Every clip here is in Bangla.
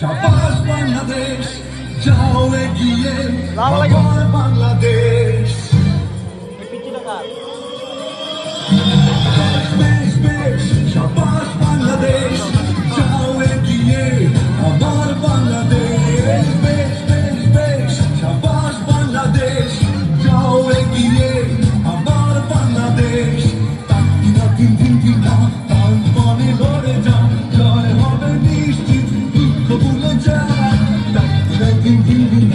শাবাশ বাংলাদেশ, যাও এগিয়ে আমার বাংলাদেশ। বেশ বেশ শাবাশ বাংলাদেশ, যাও এগিয়ে আমার বাংলাদেশ। বেশ বেশ বেশ শাবাশ বাংলাদেশ, যাও এগিয়ে আমার বাংলাদেশ। তাকিনা তিন তিন তিন তান মনে লড়ে যাও, জয় হবে নিশ্চিত, দুঃখ ভুলে যাও। তাকিনা তিন তিন তিন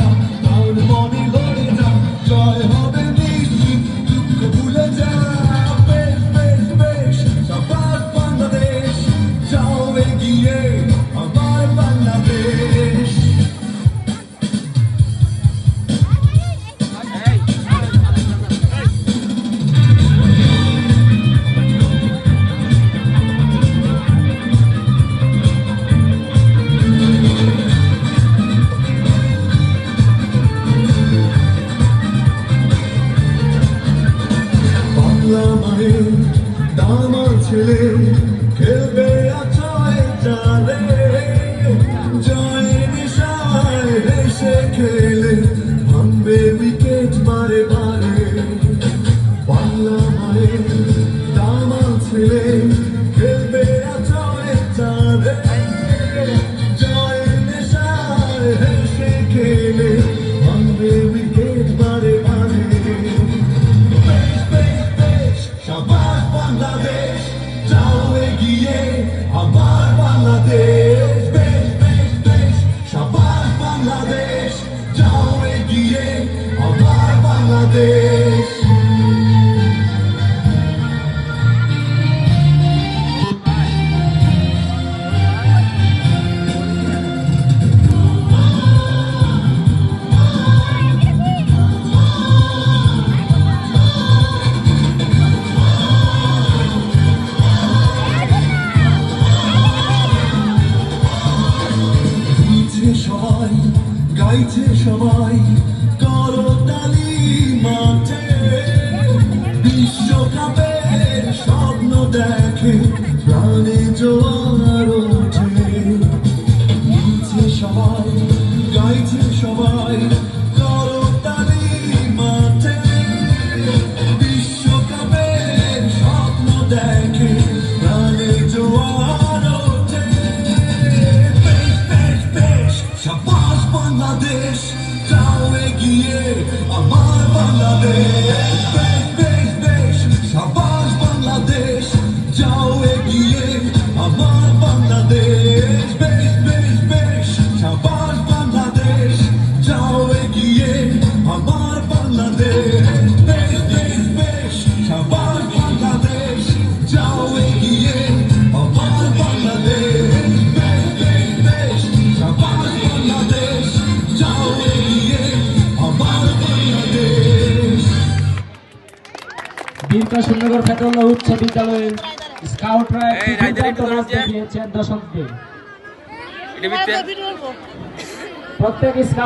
তান মনে লড়ে যাও, জয় হবে নিশ্চিত, দুঃখ ভুলে যাও। বেশ বেশ বেশ শাবাশ বাংলাদেশ, যাও এগিয়ে আমার বাংলাদেশ। বাংলা মায়ের দামাল ছেলে খেলবে আছয় চালে, জয় নিশায় হেসে খেলে ভাঙবে উইকেট বারে বারে। বাংলা মায়ের দামাল ছেলে খেলবে আছয় চালে, জয় নিশায় হেসে খেলে ভাঙবে উইকেট বারে বারে। শাবাশ বাংলাদেশ, যাও এগিয়ে আমার বাংলাদেশ। বেশ বেশ বেশ শাবাশ বাংলাদেশ, যাও এগিয়ে আমার বাংলাদেশ। সবাই গাইছে, সবাই করতালি মাঠে, বিশ্বকাপের স্বপ্ন দেখে প্রাণে জোয়ার ওঠে। গাইছে সবাই, গাইছে সবাই করতালি মাঠে, বিশ্বকাপের স্বপ্ন দেখে প্রাণে জোয়ার ওঠে। শাবাশ বাংলাদেশ, যাও এগিয়ে আমার বাংলাদেশ। বেশ বেশ বেশ শাবাশ বাংলাদেশ, যাও এগিয়ে আমার বাংলাদেশ। বেশ বেশ বেশ শাবাশ বাংলাদেশ, যাও এগিয়ে আমার বাংলাদেশ। বেশ বেশ বেশ শাবাশ বাংলাদেশ, যাও এগিয়ে আমার বাংলাদেশ। বেশ বেশ বেশ শাবাশ বাংলাদেশ, যাও এগিয়ে আমার বাংলাদেশ। বীরকা সুন্দরগড় ফেতুল্লাহ উচ্চ বিদ্যালয়ের স্কাউটরা একটি দুর্দান্ত নাচ দেখিয়েছেন দর্শকদের। প্রত্যেক